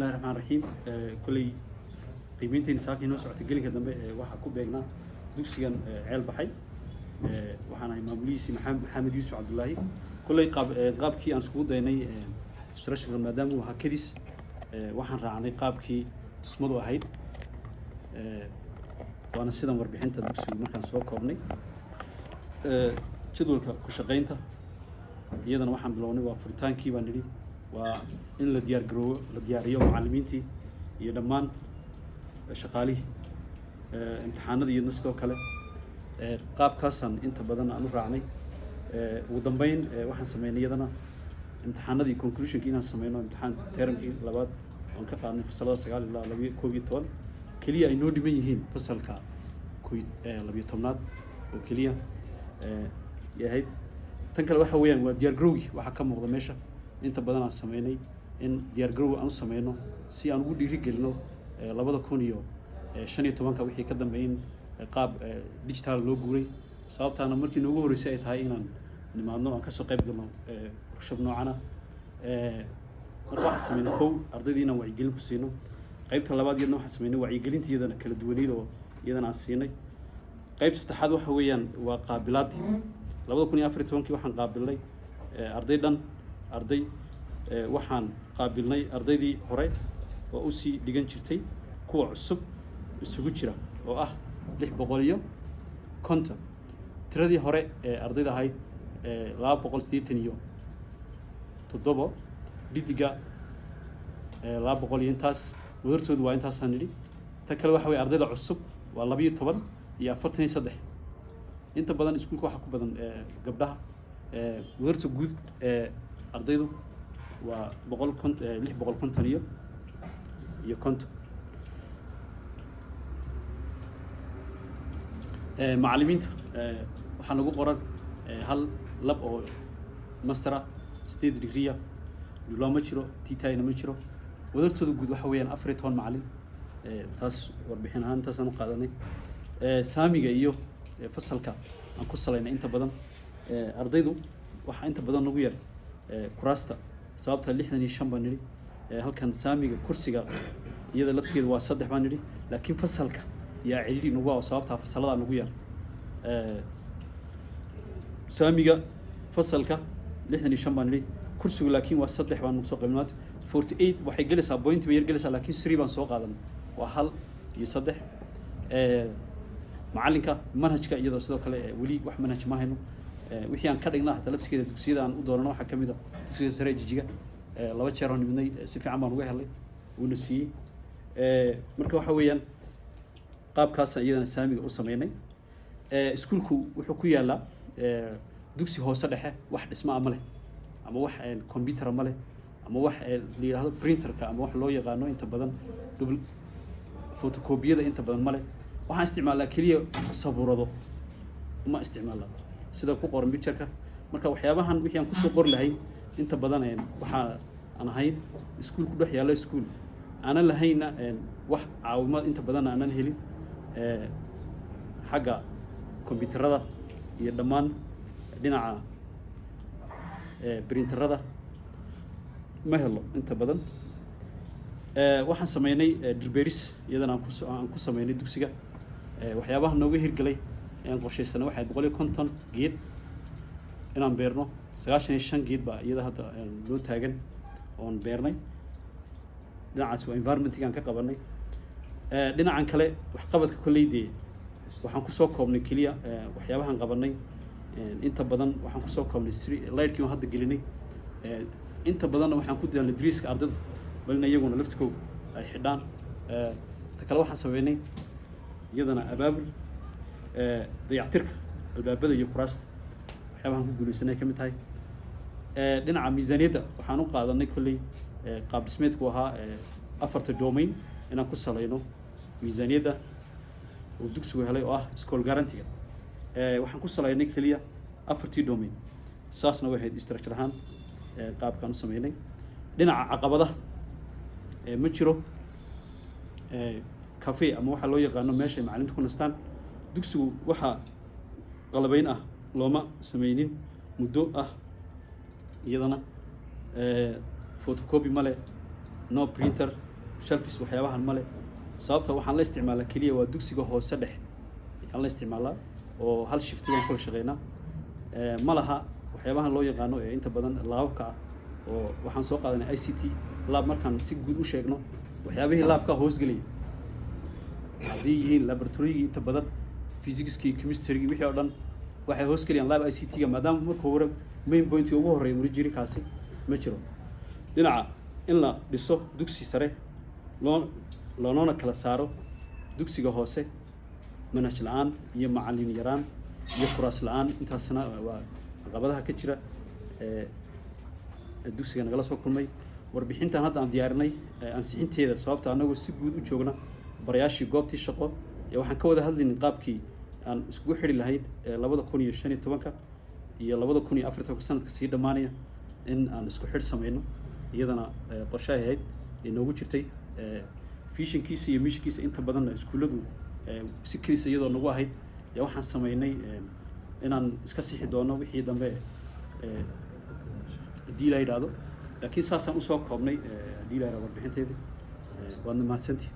الله الرحمن الرحيم كلي قيمتين ساكن وسعت قلي كذا واحد كوب بيجنا دوسيان عيل بحي وحنا ماموليسي محمد يوسف عبد الله كلي قاب كي أن سكود يعني اشترش المدام وهكذيس وحنا رعني قاب كي تصمد واحد وأنا سيدا مربحين تدوسي مركز سوق كورني جدول كشقينته iyadana waxaan bilownay waa furitaankii baan nidhi waa in la diyaariyo macallimiintii iyo dhammaan shaqaalihii imtixaanadii iyadna sidoo kale qaabkaasaan inta badan aan u raacnay ugu dambeyn waxaan sameynay iyadana imtixaanadii conclusionkii inaan sameyno imtixaan termkii labaad oon ka qaadnay fasalada 9 ilaa 12 keliya ay noo dhiman yihiin fasalka 12aad oo keliya yahay tan kale waxa weeyaan waa diyaar garowgi waxa ka muuqda meesha inta badan aan sameynay in diyaar garow aan u sameyno si aan ugu dhiiri gelino 2015 wixii ka dambeeyay qaab digital loo guuray sababtaana markii noogu horeysay ay tahay inaan nimaadno aan ka soo qayb galno workshop noocana marka waxaan sameynay ardaydiina wacyigelin ku siino qaybta labaad iyadna waxaan sameynay wacyigelinta iyadana kala duwaneed oo iyadana aan siinay qaybta saddexaad waxa weeyaan waa qaabilaadii 2014 waxaan qaabilnay arday waxaan qaabilnay ardaydii hore oo u sii dhigan jirtay kuwa cusub isugu jira oo ah 650 tiradii hore ee ardayda ahayd 287 dhidiga 200 intaas wadartoodu waa intaas aan nidhi ta kale waxa weeye ardayda cusub waa 12 iyo 43 inta badan iskuulka waxa ku badan gabdhaha wadarta guud ardaydu waa 650 iyo konton macallimiinta waxaa nagu qoran hal lab oo master state degree diploma jiro titayna ma jiro wadartooda guud waxa weeyaan 14 macallin taas warbixin ahaan taas aan u qaadanay saamiga iyo fasalka aan ku salaynay inta badan ardaydu waxa inta badan ugu yar kuraasta sababta 65 baan niri halkan saamiga kursiga iyada laftigeeda waa 3 baan niri laakiin fasalka yaa ciriiri nagu waa sababta fasalada nagu yar saamiga fasalka 65 baan niri kursigu laakiin waa 3 baan soo qaybnaa 48 waxay gelaysaa point bay gelaysaa laakiin 3 baan soo qaadan waa 1 iyo 3 معلنك منهج كأيضا صدق كله ولي واحد منهج ما هنو وحيان كارجنا حتى لفت كده تكسيدا عن أدورنا واحد كميدا تكسيد سريع جيجا لو تشارون مني سفي عمان وجهلي ونسي مركب حويان قاب كاس أيضا السامي وصميني سكولكو وحكويا لا دوكسي هو صدقه واحد اسمه عمله أما واحد كمبيوتر عمله أما واحد اللي هذا برينتر كأما واحد لو يغانو أنت بدن دبل فوتوكوبيا ده أنت بدن ماله waxaan isticmaalaa kaliya sabuurado ma isticmaalaa sida ku qoran picture-ka marka waxyaabahan wixii aan ku soo qor lahayn inta badan waxa aan ahayn iskuul ku dhex yaala iskuul aanan lahayna wax caawimad inta badan aanan helin xagga kombiyuutarada iyo dhammaan dhinaca printerada ma helo inta badan waxaan sameynay dirberis iyadana aan ku sameynay dugsiga waxyaabaha nooga hirgalay aan qorsheysanay waxa 150 geed inaan beerno 95 geed baa iyada hadda loo taagan oon beernay dhinacaas waa environment-iga aan ka qabanay dhinacan kale wax qabadka kolleyde waxaan ku soo koobnay kaliya waxyaabahan qabanay inta badan waxaan ku soo koobnay light-kii hadda gelinay inta badan waxaan ku daalnay driiska ardayda balna iyaguna laftkooda ay xidhaan ta kale waxaan sameynay iyadana abaabul dayactirka albaabada iyo kuraasta waxyaabahan ku guuleysanay ka mid tahay dhinaca miisaaniyadda waxaan u qaadanay kolley qaab dhismeedku ahaa 4 domain inaan ku salayno miisaaniyadda oo dugsigu helay oo ah school guarantee waxaan ku salaynay kaliya 4 domain saasna waxay structure ahaan qaabkaan u sameynay dhinaca caqabadaha ma jiro cafe ama waxa loo yaqaano meesha macalimiintu ku nastaan dugsigu waxa qalabayn ah looma sameynin muddo ah iyadana photocopy male no printer shelfis waxyaabahan male sababta waxaan la isticmaalaa keliya waa dugsiga hoose dhex ayaan la isticmaalaa oo hal shifti baan kula shaqeynaa ma laha waxyaabahan loo yaqaano ee inta badan laababka ah oo waxaan soo qaadanay ICT laab markaan si guud u sheegno waxyaabihii laabka hoosgelaya haddii yihiin laboratorygii inta badan physicskii chemistry wixii oo dhan waxay hoosgelayaan laab ICT-ga maadaama marka hore main pointii ugu horreeya weli jiri kaasi ma jiro dhinaca in la dhiso dugsi sare loona kala saaro dugsiga hoose manhaj la-aan iyo macallin yaraan iyo kuraas la-aan intaasna waa caqabadaha ka jira dugsiga nagala soo kulmay warbixintan hadda aan diyaarinay ansixinteeda sababta anagoo si guud u joogna barayaashii goobtii shaqo waxaan ka wada hadlaynay qaabkii aan iskugu xidhi lahayd 2015 iyo 2014 sanadka sii dhammaanaya in aan isku xidh samayno iyadana qorshe ay ahayd inoogu jirtay visionkiisa iyo missionkiisa inta badan iskuulladu si keliisa iyadoo nagu ahayd waxaan samaynay inaan iska sixi doono wixii dambe haddii la yidhaahdo laakiin saasaan usoo koobnay haddii la yidhahdo warbixinteedii waadna mahadsantihi